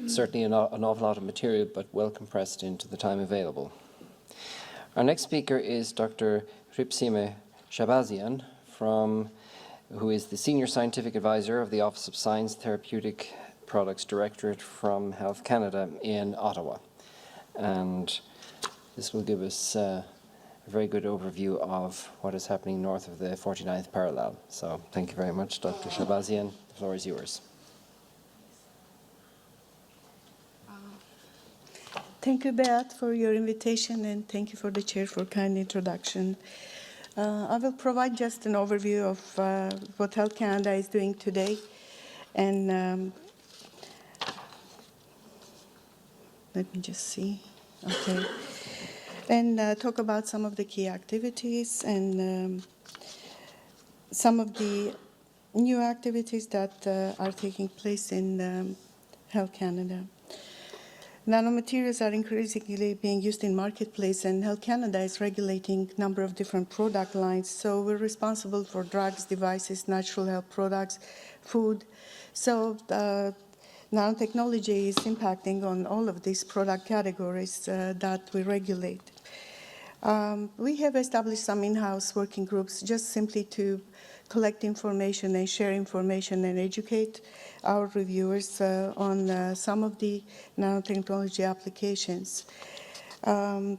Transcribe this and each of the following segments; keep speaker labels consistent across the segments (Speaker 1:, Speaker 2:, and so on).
Speaker 1: certainly an awful lot of material, but well compressed into the time available. Our next speaker is Dr. Hripsime Shahbazian, who is the Senior Scientific Advisor of the Office of Science, Therapeutic Products Directorate from Health Canada in Ottawa. And this will give us a very good overview of what is happening north of the 49th parallel. So thank you very much, Dr. Shahbazian. The floor is yours.
Speaker 2: Thank you, Beat, for your invitation, and thank you for the chair for kind introduction. I will provide just an overview of what Health Canada is doing today, and let me just see. Okay. And talk about some of the key activities and some of the new activities that are taking place in Health Canada. Nanomaterials are increasingly being used in marketplace, and Health Canada is regulating a number of different product lines. So we're responsible for drugs, devices, natural health products, food. So nanotechnology is impacting on all of these product categories that we regulate. We have established some in-house working groups just simply to collect information and share information and educate our reviewers on some of the nanotechnology applications. And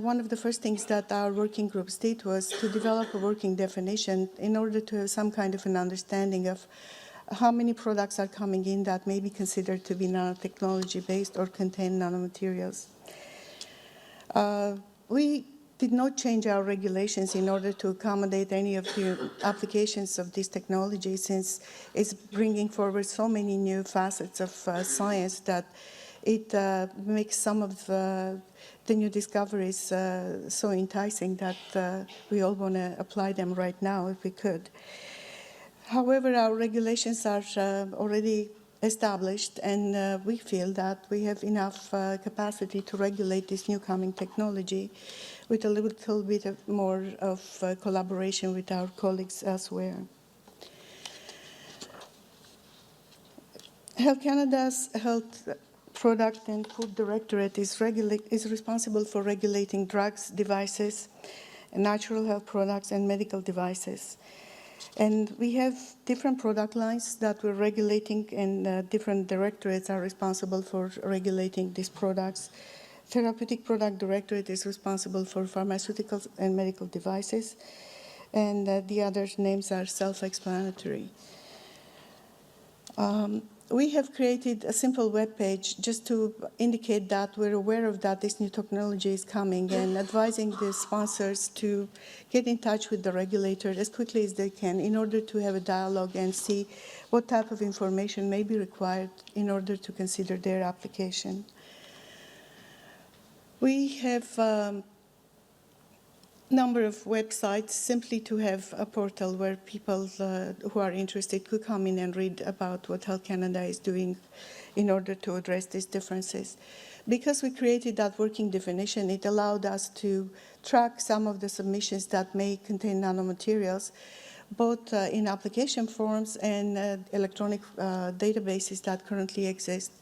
Speaker 2: one of the first things that our working groups did was to develop a working definition in order to have some kind of an understanding of how many products are coming in that may be considered to be nanotechnology-based or contain nanomaterials. We did not change our regulations in order to accommodate any of the applications of this technology, since it's bringing forward so many new facets of science that it makes some of the new discoveries so enticing that we all want to apply them right now if we could. However, our regulations are already established, and we feel that we have enough capacity to regulate this new coming technology with a little bit more of collaboration with our colleagues elsewhere. Health Canada's Health Product and Food Directorate is responsible for regulating drugs, devices, natural health products, and medical devices. And we have different product lines that we're regulating, and different directorates are responsible for regulating these products. Therapeutic Product Directorate is responsible for pharmaceuticals and medical devices, and the other names are self-explanatory. We have created a simple web page just to indicate that we're aware of that this new technology is coming, and advising the sponsors to get in touch with the regulator as quickly as they can in order to have a dialogue and see what type of information may be required in order to consider their application. We have a number of websites simply to have a portal where people who are interested could come in and read about what Health Canada is doing in order to address these differences. Because we created that working definition, it allowed us to track some of the submissions that may contain nanomaterials, both in application forms and electronic databases that currently exist.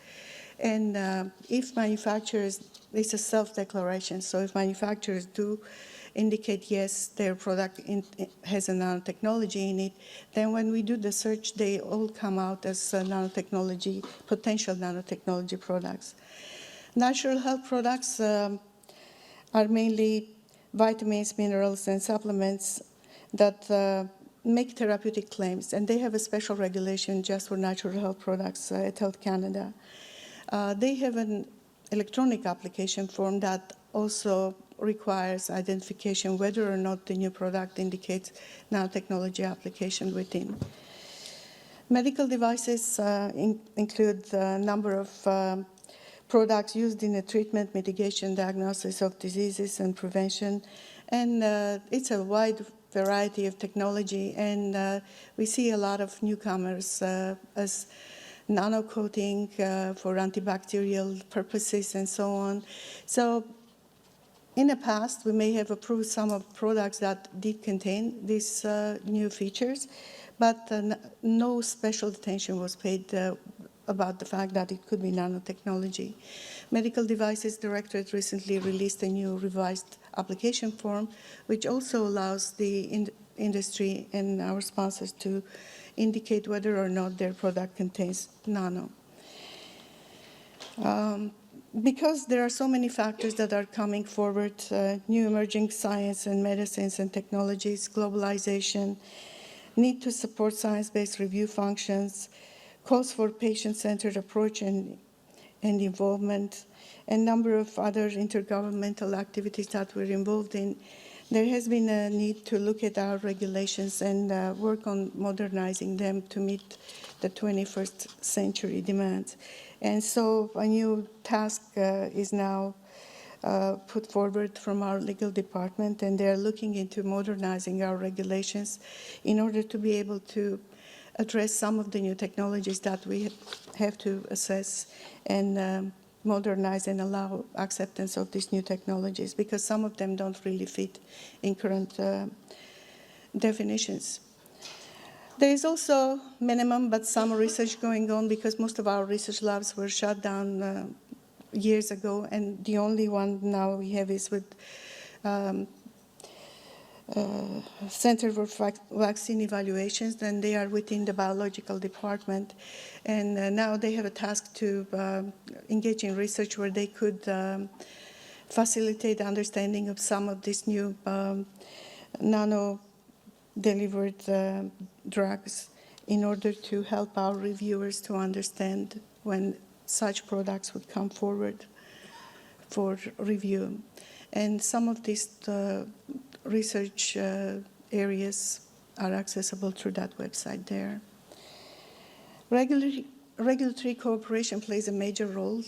Speaker 2: And if manufacturers, it's a self-declaration, so if manufacturers do indicate, yes, their product has a nanotechnology in it, then when we do the search, they all come out as nanotechnology, potential nanotechnology products. Natural health products are mainly vitamins, minerals, and supplements that make therapeutic claims, and they have a special regulation just for natural health products at Health Canada. They have an electronic application form that also requires identification whether or not the new product indicates nanotechnology application within. Medical devices include a number of products used in the treatment, mitigation, diagnosis of diseases, and prevention. And it's a wide variety of technology, and we see a lot of newcomers as nano-coating for antibacterial purposes and so on. So in the past, we may have approved some of products that did contain these new features, but no special attention was paid about the fact that it could be nanotechnology. Medical Devices Directorate recently released a new revised application form, which also allows the industry and our sponsors to indicate whether or not their product contains nano. Because there are so many factors that are coming forward, new emerging science and medicines and technologies, globalization, need to support science-based review functions, calls for patient-centered approach and involvement, and number of other intergovernmental activities that we're involved in, there has been a need to look at our regulations and work on modernizing them to meet the 21st century demands. And so a new task is now put forward from our legal department, and they're looking into modernizing our regulations in order to be able to address some of the new technologies that we have to assess and modernize and allow acceptance of these new technologies, because some of them don't really fit in current definitions. There is also minimum but some research going on, because most of our research labs were shut down years ago, and the only one now we have is with Center for Vaccine Evaluations, and they are within the biological department. And now they have a task to engage in research where they could facilitate the understanding of some of these new nano-delivered drugs in order to help our reviewers to understand when such products would come forward for review. And some of these research areas are accessible through that website there. Regulatory cooperation plays a major role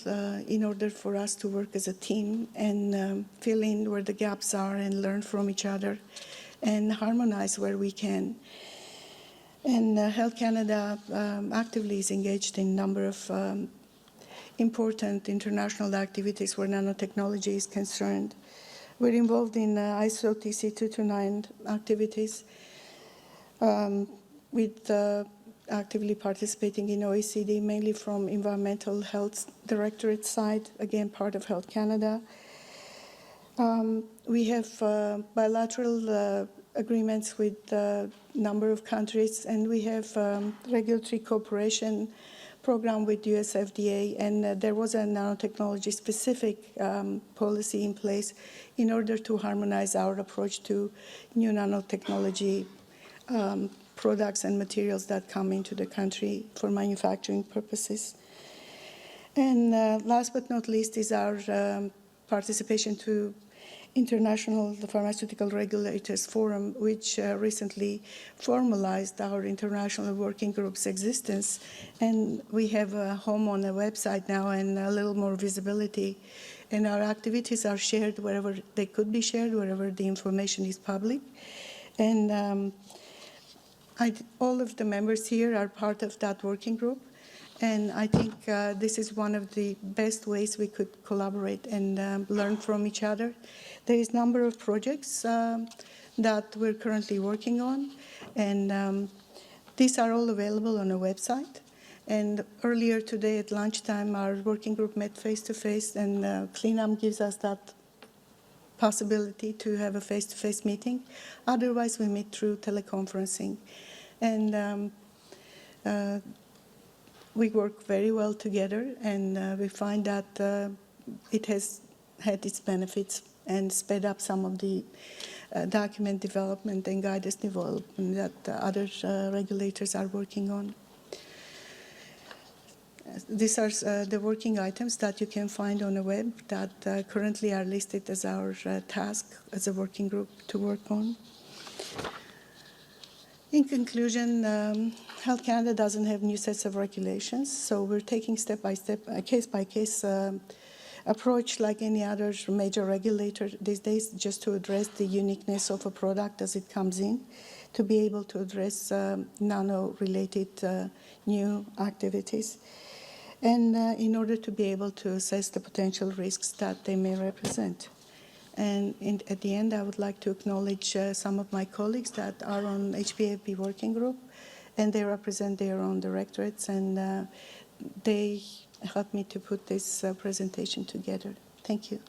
Speaker 2: in order for us to work as a team and fill in where the gaps are and learn from each other and harmonize where we can. And Health Canada actively is engaged in a number of important international activities where nanotechnology is concerned. We're involved in ISO TC 229 activities with actively participating in OECD, mainly from Environmental Health Directorate side, again, part of Health Canada. We have bilateral agreements with a number of countries, and we have regulatory cooperation program with US FDA, and there was a nanotechnology-specific policy in place in order to harmonize our approach to new nanotechnology products and materials that come into the country for manufacturing purposes. And last but not least is our participation to International Pharmaceutical Regulators Forum, which recently formalized our international working group's existence. And we have a home on a website now and a little more visibility. And our activities are shared wherever they could be shared, wherever the information is public. And all of the members here are part of that working group. And I think this is one of the best ways we could collaborate and learn from each other. There is a number of projects that we're currently working on, and these are all available on a website. And earlier today at lunchtime, our working group met face-to-face, and Clinam gives us that possibility to have a face-to-face meeting. Otherwise, we meet through teleconferencing. And we work very well together, and we find that it has had its benefits and sped up some of the document development and guidance development that other regulators are working on. These are the working items that you can find on the web that currently are listed as our task as a working group to work on. In conclusion, Health Canada doesn't have new sets of regulations, so we're taking step-by-step, case-by-case approach like any other major regulator these days, just to address the uniqueness of a product as it comes in, to be able to address nano-related new activities, and in order to be able to assess the potential risks that they may represent. And at the end, I would like to acknowledge some of my colleagues that are on HPAP working group, and they represent their own directorates, and they helped me to put this presentation together. Thank you.